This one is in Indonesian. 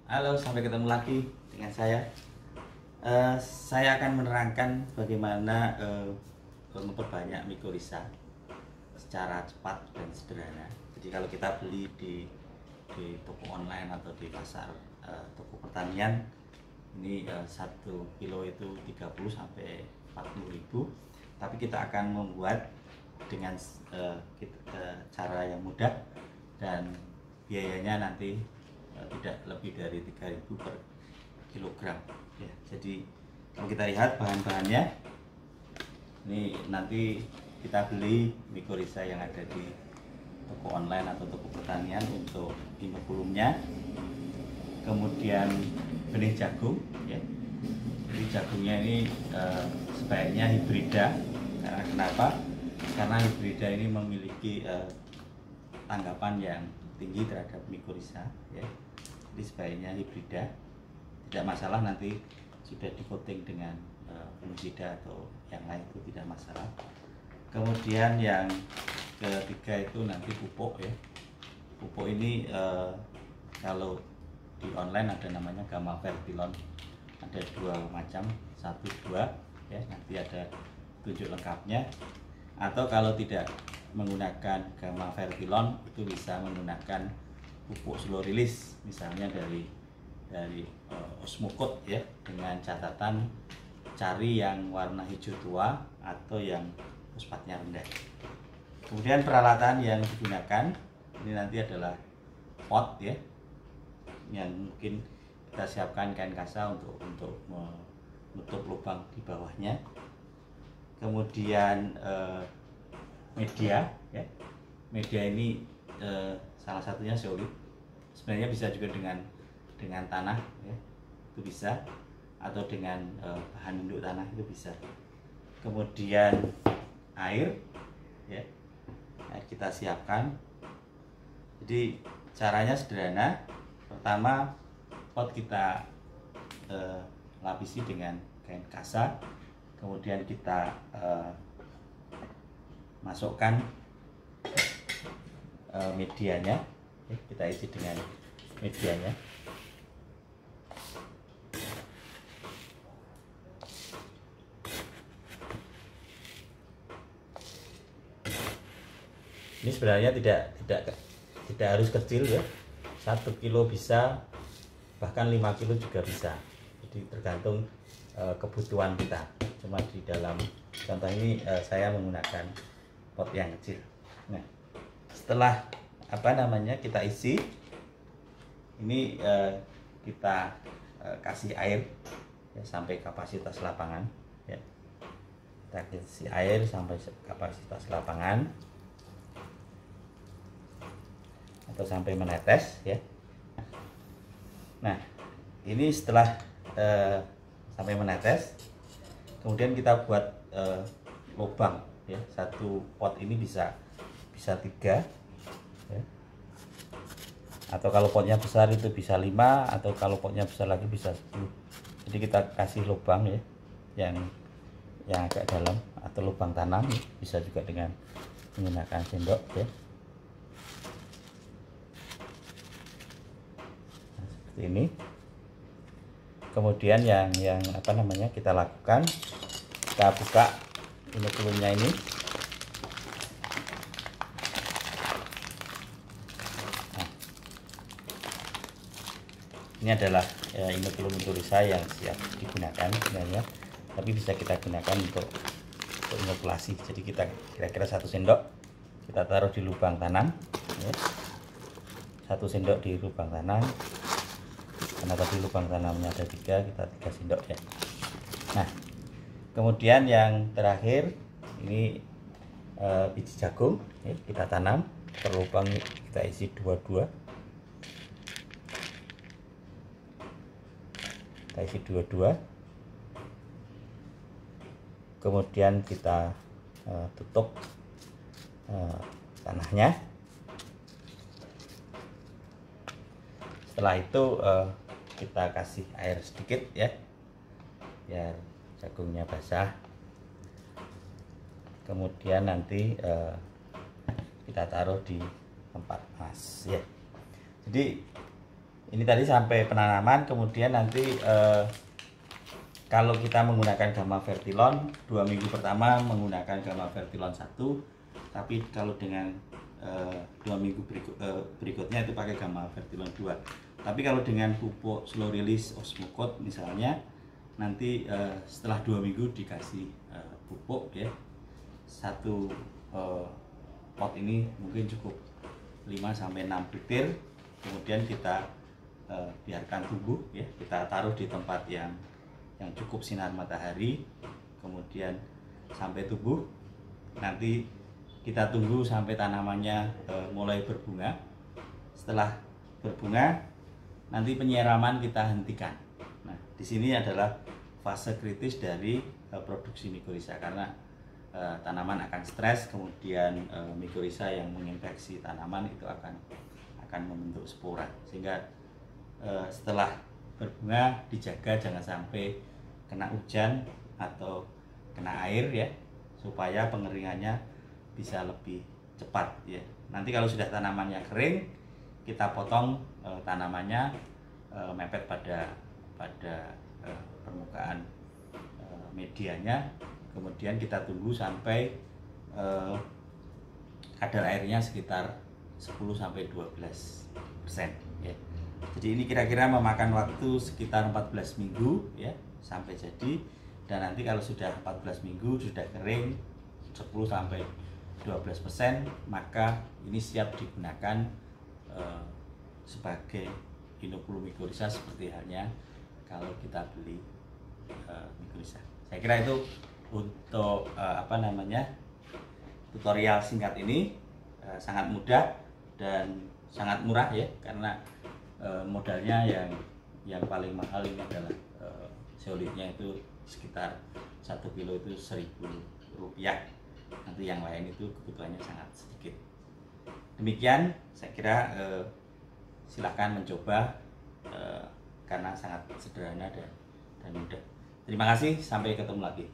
Halo, sampai ketemu lagi dengan saya. Saya akan menerangkan bagaimana memperbanyak mikorisa secara cepat dan sederhana. Jadi kalau kita beli di toko online atau di pasar toko pertanian, ini 1 kilo itu 30 sampai 40 ribu. Tapi kita akan membuat dengan cara yang mudah dan biayanya nanti tidak lebih dari 3.000 per kilogram ya. Jadi kalau kita lihat bahan-bahannya, ini nanti kita beli mikorisa yang ada di toko online atau toko pertanian untuk inokulumnya, kemudian benih jagung ya. Jadi jagungnya ini sebaiknya hibrida. Karena kenapa? Karena hibrida ini memiliki tanggapan yang tinggi terhadap mikorisa ya. Jadi sebaiknya hibrida, tidak masalah nanti sudah di-coating dengan fungisida atau yang lain, itu tidak masalah. Kemudian yang ketiga itu nanti pupuk ya. Pupuk ini kalau di online ada namanya Gamma Fertilon, ada 2 macam, 1, 2 ya, nanti ada tunjuk lengkapnya. Atau kalau tidak menggunakan Gamma Fertilon, itu bisa menggunakan pupuk slow release, misalnya dari Osmocote ya, dengan catatan cari yang warna hijau tua atau yang fosfatnya rendah. Kemudian peralatan yang digunakan ini nanti adalah pot ya, yang mungkin kita siapkan kain kasa untuk menutup lubang di bawahnya. Kemudian media ya, media ini salah satunya solid, sebenarnya bisa juga dengan tanah ya, itu bisa, atau dengan bahan induk tanah itu bisa. Kemudian air ya, air kita siapkan. Jadi caranya sederhana. Pertama, pot kita lapisi dengan kain kasa, kemudian kita masukkan medianya ya, kita isi dengan medianya. Ini sebenarnya tidak harus kecil ya, 1 kilo bisa, bahkan 5 kilo juga bisa. Jadi tergantung kebutuhan kita. Cuma di dalam contoh ini saya menggunakan pot yang kecil. Nah, setelah kita isi, ini kita kasih air ya, sampai kapasitas lapangan ya. Kita kasih air sampai kapasitas lapangan atau sampai menetes ya. Nah, ini setelah sampai menetes, kemudian kita buat lubang ya. 1 pot ini bisa 3 ya. Atau kalau potnya besar itu bisa 5, atau kalau potnya besar lagi bisa 10. Jadi kita kasih lubang ya, yang agak dalam, atau lubang tanam ya. Bisa juga dengan menggunakan sendok ya. Nah, seperti ini. Kemudian yang kita lakukan, kita buka inokulumnya ini. Nah, ini adalah inokulum mikorisa yang siap digunakan sebenarnya, tapi bisa kita gunakan untuk inokulasi. Jadi kita kira-kira 1 sendok kita taruh di lubang tanam ya. 1 sendok di lubang tanam, karena tadi lubang tanamnya ada 3, kita 3 sendok ya. Nah, kemudian yang terakhir ini biji jagung ya, kita tanam per lubang, kita isi 2-2. Kita isi 2-2. Kemudian kita tutup tanahnya. Setelah itu kita kasih air sedikit ya, biar jagungnya basah. Kemudian nanti kita taruh di tempat panas ya. Jadi Ini tadi sampai penanaman, kemudian nanti kalau kita menggunakan Gamma Vertilon 2 minggu pertama menggunakan Gamma Vertilon 1, tapi kalau dengan 2 minggu berikutnya itu pakai Gamma Vertilon 2. Tapi kalau dengan pupuk slow release Osmocote misalnya, nanti setelah 2 minggu dikasih pupuk ya, satu pot ini mungkin cukup 5-6 butir, kemudian kita biarkan tumbuh ya, kita taruh di tempat yang cukup sinar matahari, kemudian sampai tumbuh. Nanti kita tunggu sampai tanamannya mulai berbunga. Setelah berbunga, nanti penyiraman kita hentikan. Nah, di sini adalah fase kritis dari produksi mikorrhiza, karena tanaman akan stres, kemudian mikorrhiza yang menginfeksi tanaman itu akan membentuk spora, sehingga setelah berbunga dijaga jangan sampai kena hujan atau kena air ya, supaya pengeringannya bisa lebih cepat ya. Nanti kalau sudah tanamannya kering, kita potong tanamannya mepet pada permukaan medianya, kemudian kita tunggu sampai kadar airnya sekitar 10-12% ya. Jadi ini kira-kira memakan waktu sekitar 14 minggu ya sampai jadi, dan nanti kalau sudah 14 minggu sudah kering 10-12%, maka ini siap digunakan sebagai inokulum mikorrhiza seperti halnya kalau kita beli mikorrhiza. Saya kira itu untuk tutorial singkat ini sangat mudah dan sangat murah ya, karena modalnya yang paling mahal ini adalah zeolitnya, itu sekitar 1 kilo itu Rp1.000. Nanti yang lain itu kebutuhannya sangat sedikit. Demikian saya kira, silahkan mencoba karena sangat sederhana dan mudah. Terima kasih, sampai ketemu lagi.